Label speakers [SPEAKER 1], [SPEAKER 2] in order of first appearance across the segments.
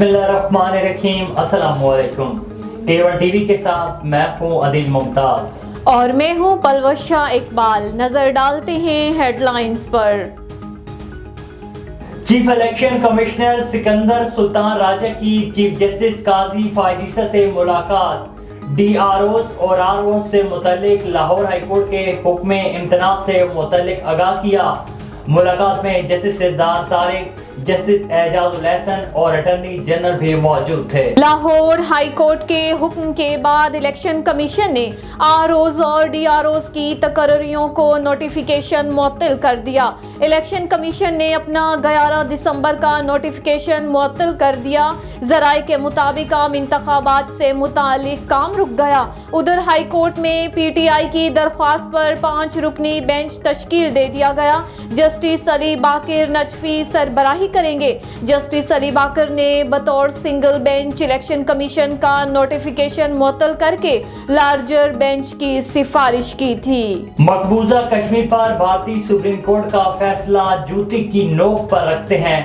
[SPEAKER 1] बिस्मिल्लाहिर्रहमानिर्रहीम। अस्सलाम वालेकुम। A1 टीवी के साथ मैं हूँ अदिल मुमताज
[SPEAKER 2] और मैं हूँ पलवशा इकबाल। नजर डालते हैं हेडलाइंस पर।
[SPEAKER 1] Chief election commissioner Sikandar Sultan Raja की चीफ जस्टिस काजी फायजीसा से मुलाकात। DROs और ROs से मुतल्लिक लाहौर हाई कोर्ट के हुक्म इम्तना से मुतल्लिक आगाह किया। मुलाकात में जस्टिस सिद्धार्थ तारिक, जस्टिस एजाजुल एहसन और अटॉर्नी जनरल भी मौजूद थे।
[SPEAKER 2] लाहौर हाई कोर्ट के हुक्म के बाद इलेक्शन कमीशन ने ROs और DROs की तकर्रियों को नोटिफिकेशन मुअत्तल कर दिया। इलेक्शन कमीशन ने अपना 11 दिसंबर का नोटिफिकेशन मुअत्तल कर दिया। ज़राए के मुताबिक आम इंतखाबात से मुतालिक काम रुक गया। उधर हाई कोर्ट में PTI की दरख्वास्त पर 5 रुकनी बेंच तश्कील दे दिया गया। जस्टिस अली बाकिर नजफी सरबराही करेंगे। जस्टिस अली बाकर ने बतौर सिंगल बेंच इलेक्शन कमीशन का नोटिफिकेशन मुअत्तल करके लार्जर बेंच की सिफारिश की थी।
[SPEAKER 1] मकबूजा कश्मीर पर भारतीय सुप्रीम कोर्ट का फैसला जूते की नोक पर रखते हैं।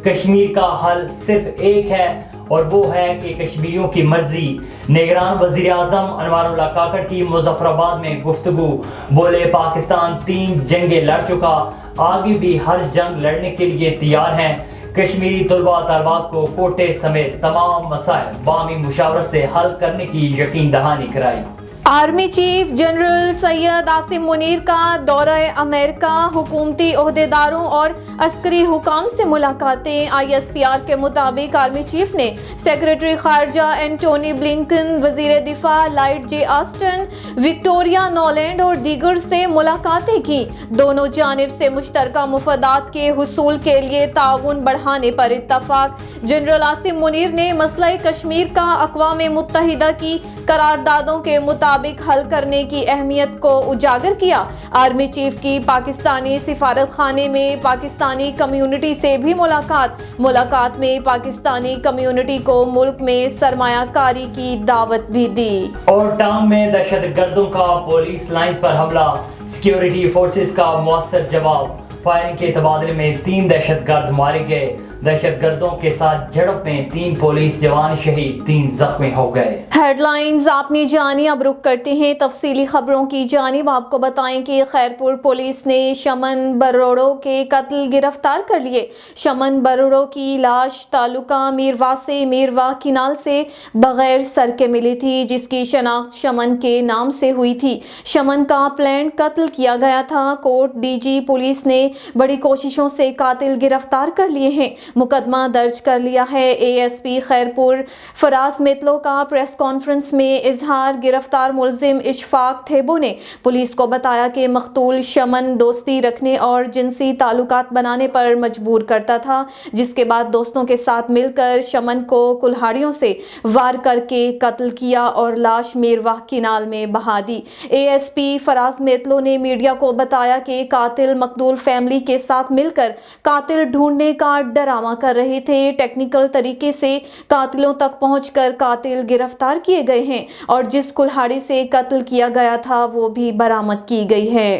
[SPEAKER 1] कश्मीर का हल सिर्फ एक है और वो है कि कश्मीरियों की मर्जी। निगरान वजीर आजम अनवारुल्लाह काकड़ की मुजफ्फराबाद में गुफ्तगू। बोले पाकिस्तान 3 जंगें लड़ चुका, आगे भी हर जंग लड़ने के लिए तैयार हैं। कश्मीरी तलबा तलबात को कोटे समेत तमाम मसाइल बामी मुशावरत से हल करने की यकीन दहानी कराई।
[SPEAKER 2] Army chief general Syed Asim Munir का दौरा अमेरिका, हुकूमती ओहदेदारों और अस्करी हुकाम से मुलाकातें। ISPR के मुताबिक आर्मी चीफ ने सेक्रेटरी खारजा एंटोनी ब्लिंकन, वजीर दिफा Lloyd J Austin, Victoria Nuland और दीगर से मुलाकातें की। दोनों जानिब से मुश्तरका मुफादात के हुसूल के लिए ताउन बढ़ाने पर इत्तफाक। जनरल आसिम मुनीर ने मसला कश्मीर का अक़वाम मुत्तहिदा की करारदादों के मुताबिक हल करने की अहमियत को उजागर किया। आर्मी चीफ की पाकिस्तानी सिफारत खाने में पाकिस्तानी कम्युनिटी से भी मुलाकात में पाकिस्तानी कम्युनिटी को मुल्क में सरमायाकारी की दावत भी दी।
[SPEAKER 1] और टाउन में दहशतगर्दों का पुलिस लाइंस पर हमला, सिक्योरिटी फोर्सेस का मुअस्सर जवाब। फायरिंग के तबादले में 3 दहशतगर्द मारे गए। दहशतगर्दों के साथ झड़प में 3 पुलिस जवान शहीद, 3 जख्मी हो गए।
[SPEAKER 2] हेडलाइंस आपने जानी। अब रुक करते हैं तफसीली खबरों की जानिब। आपको बताएं कि खैरपुर पुलिस ने शमन बरोड़ो के कत्ल गिरफ्तार कर लिए। शमन बरोड़ो की लाश तालुका मीरवा से मीरवा किनाल से बगैर सर के मिली थी, जिसकी शनाख्त शमन के नाम से हुई थी। शमन का प्लान कत्ल किया गया था। कोर्ट DG पुलिस ने बड़ी कोशिशों से कातिल गिरफ्तार कर लिए हैं। मुकदमा दर्ज कर लिया है। ASP खैरपुर फराज मितलो का प्रेस कॉन्फ्रेंस में इजहार। गिरफ्तार मुलजिम इशफाक थेबो ने पुलिस को बताया कि मकतूल शमन दोस्ती रखने और जिनसी ताल्लुकात बनाने पर मजबूर करता था, जिसके बाद दोस्तों के साथ मिलकर शमन को कुल्हाड़ियों से वार करके कत्ल किया और लाश मीरवाह किनाल में बहा दी। ASP फराज मितलो ने मीडिया को बताया कि कातिल मकतूल फैमिली के साथ मिलकर कातिल ढूंढने का ड्रामा कर रहे थे। टेक्निकल तरीके से कातिलों तक पहुंचकर कातिल गिरफ्तार किए गए हैं और जिस कुल्हाड़ी से कत्ल किया गया था वो भी बरामद की गई है।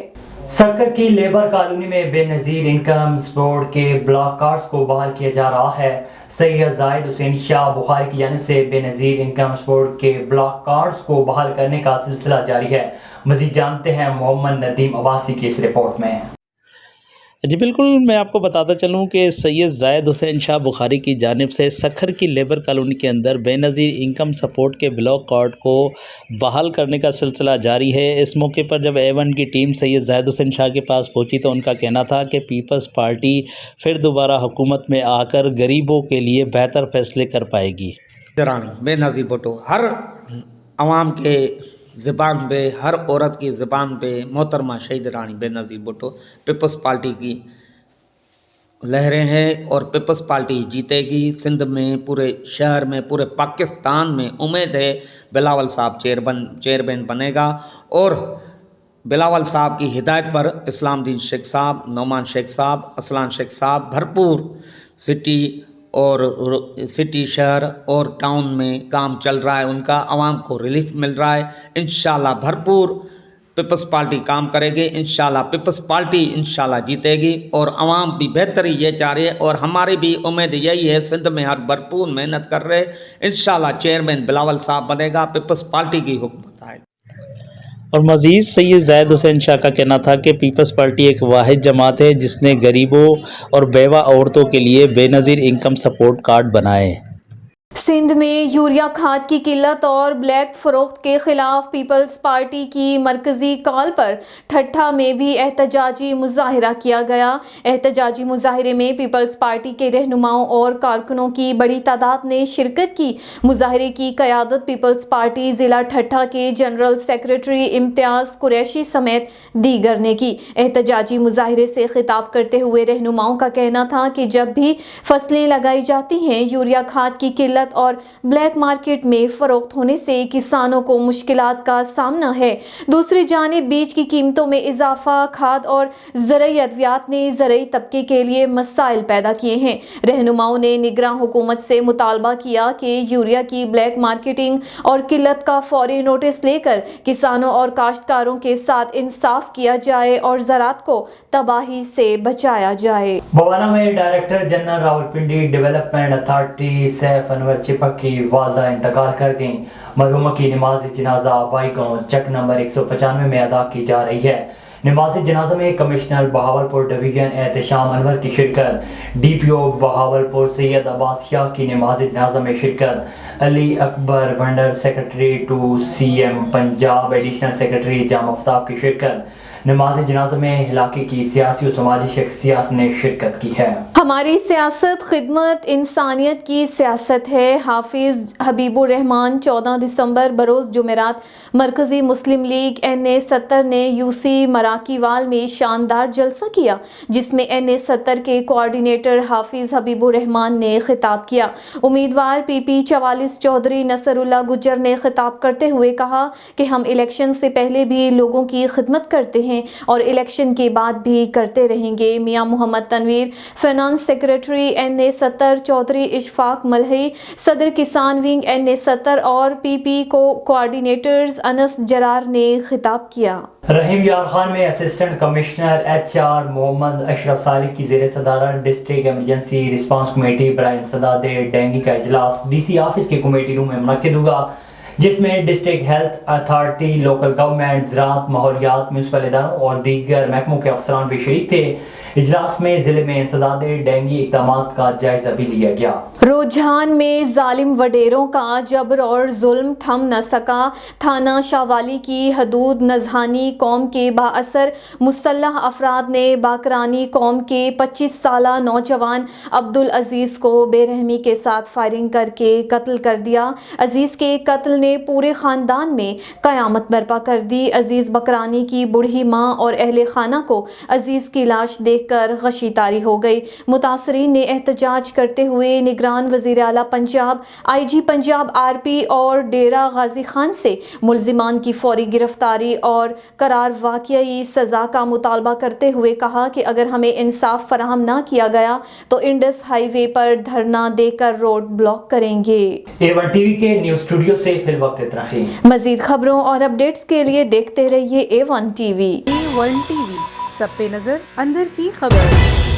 [SPEAKER 1] सक्कर की लेबर कॉलोनी में बेनजीर इनकम सपोर्ट के ब्लॉक कार्ड्स को बहाल किया जा रहा है। सैयद जाहिद हुसैन शाह बुखारी की जानिब से बेनजीर इनकम सपोर्ट के ब्लॉक कार्ड्स को बहाल करने का सिलसिला जारी है। मजीद जानते हैं मोहम्मद नदीम अब्बासी की इस रिपोर्ट में।
[SPEAKER 3] जी बिल्कुल, मैं आपको बताता चलूँ कि सैयद जाहिद हुसैन शाह बुखारी की जानिब से सक्खर की लेबर कॉलोनी के अंदर बेनज़ीर इनकम सपोर्ट के ब्लॉक कार्ड को बहाल करने का सिलसिला जारी है। इस मौके पर जब A1 की टीम सैयद जाहिद हुसैन शाह के पास पहुंची तो उनका कहना था कि पीपल्स पार्टी फिर दोबारा हुकूमत में आकर गरीबों के लिए बेहतर फैसले कर पाएगी।
[SPEAKER 4] बेनज़ीर भुट्टो हर आवाम के ज़बान पे, हर औरत की ज़बान पे मोहतरमा शहीद रानी बेनज़ीर भुट्टो पीपल्स पार्टी की लहरें हैं और पीपल्स पार्टी जीतेगी। सिंध में, पूरे शहर में, पूरे पाकिस्तान में उम्मीद है बिलावल साहब चेयरमैन बनेगा और बिलावल साहब की हिदायत पर इस्लामुद्दीन शेख साहब, नौमान शेख साहब, असलान शेख साहब भरपूर सिटी शहर और टाउन में काम चल रहा है। उनका आवाम को रिलीफ मिल रहा है। इंशाल्लाह भरपूर پیپلز پارٹی کام کرے گی انشاءاللہ پیپلز پارٹی انشاءاللہ جیتے گی اور عوام بھی بہتری یہ چاہ رہی ہے اور ہماری بھی امید یہی ہے سندھ میں ہر بھرپور محنت کر رہے انشاءاللہ چیئرمین بلاول صاحب بنے گا پیپلز پارٹی کی حکومت آئے.
[SPEAKER 3] اور مزید سید زاہد حسین شاہ کا کہنا تھا کہ پیپلز پارٹی ایک واحد جماعت ہے جس نے غریبوں اور بیوہ عورتوں کے لیے بے نظیر انکم سپورٹ کارڈ بنائے.
[SPEAKER 2] سندھ میں یوریا کھاد کی قلت اور بلیک فروخت کے خلاف پیپلز پارٹی کی مرکزی کال پر ٹھٹھا میں بھی احتجاجی مظاہرہ کیا گیا. احتجاجی مظاہرے میں پیپلز پارٹی کے رہنماؤں اور کارکنوں کی بڑی تعداد نے شرکت کی. مظاہرے کی قیادت پیپلز پارٹی ضلع ٹھٹھا کے جنرل سیکریٹری امتیاز قریشی سمیت دیگر نے کی. احتجاجی مظاہرے سے خطاب کرتے ہوئے رہنماؤں کا کہنا تھا کہ جب بھی فصلیں لگائی جاتی ہیں یوریا کھاد کی قلت اور بلیک مارکیٹ میں فروخت ہونے سے کسانوں کو مشکلات کا سامنا ہے. دوسری جانب بیج کی قیمتوں میں اضافہ کھاد اور زرعی ادویات نے زرعی طبقے کے لیے مسائل پیدا کیے ہیں. رہنماؤں نے نگراں حکومت سے مطالبہ کیا کہ یوریا کی بلیک مارکیٹنگ اور قلت کا فوری نوٹس لے کر کسانوں اور کاشتکاروں کے ساتھ انصاف کیا جائے اور زراعت کو تباہی سے بچایا جائے.
[SPEAKER 1] بوانا میں director general Rawalpindi development authority Saif Anwar چپک کی والدہ انتقال کر گئیں. مرحومہ کی نماز جنازہ بائی گاؤں چک نمبر 195 میں ادا کی جا رہی ہے. نماز جنازہ میں کمشنر بہاولپور ڈویژن احتشام انور کی شرکت، ڈی پی او بہاولپور سید عباس شاہ کی نماز جنازہ میں شرکت، Ali Akbar Bhinder secretary to C M Punjab additional secretary Jam Aftab کی شرکت. نماز جنازہ میں علاقے کی سیاسی و سماجی شخصیات نے شرکت کی ہے.
[SPEAKER 2] ہماری سیاست خدمت انسانیت کی سیاست ہے. حافظ حبیب الرحمان 14 دسمبر بروز جمعرات مرکزی مسلم لیگ NA-70 نے UC مراکی وال میں شاندار جلسہ کیا جس میں NA-70 کے کوارڈینیٹر حافظ حبیب الرحمان نے خطاب کیا. امیدوار PP 44 چودھری نصر اللہ گجر نے خطاب کرتے ہوئے کہا کہ ہم الیکشن سے پہلے بھی لوگوں کی خدمت کرتے ہیں اور الیکشن کے بعد بھی کرتے رہیں گے. Mian Muhammad Tanveer finance secretary NA-70 Chaudhry Ishfaq Malhi صدر کسان ونگ NA-70 اور PP کو کوارڈینیٹرز انس جرار نے خطاب کیا.
[SPEAKER 1] رحیم یار خان میں اسسٹنٹ کمشنر HR محمد اشرف صالح کی زیر صدارت ڈسٹرکٹ ایمرجنسی رسپانس کمیٹی برائے انسداد ڈینگی کا اجلاس DC آفس کے کمیٹی روم میں منعقد ہوگا جس میں district health authority, local government, زراعت، ماحولیات، میونسپل اداروں اور دیگر محکموں کے افسران بھی شریک تھے. اجلاس میں ضلع میں انسداد ڈینگی اقدامات کا جائزہ بھی لیا گیا.
[SPEAKER 2] رجحان میں ظالم وڈیروں کا جبر اور ظلم تھم نہ سکا. تھانہ شاوالی کی حدود نزہانی قوم کے بااثر مسلح افراد نے باکرانی قوم کے 25 سالہ نوجوان عبدالعزیز کو بے رحمی کے ساتھ فائرنگ کر کے قتل کر دیا. عزیز کے قتل نے پورے خاندان میں قیامت برپا کر دی. عزیز بکرانی کی بوڑھی ماں اور اہل خانہ کو عزیز کی لاش دیکھ کر غشی طاری ہو گئی. متاثرین نے احتجاج کرتے ہوئے نگران وزیر اعلیٰ پنجاب، IG پنجاب RP اور ڈیرہ غازی خان سے ملزمان کی فوری گرفتاری اور قرار واقعی سزا کا مطالبہ کرتے ہوئے کہا کہ اگر ہمیں انصاف فراہم نہ کیا گیا تو انڈس ہائی وے پر دھرنا دے کر روڈ بلاک کریں گے.
[SPEAKER 1] A1 TV کے نیوز اسٹوڈیو سے فی الوقت اتنا ہی.
[SPEAKER 2] مزید خبروں اور اپڈیٹس کے لیے دیکھتے رہیے A1 TV.
[SPEAKER 5] A1 TV سب پہ نظر اندر کی خبر.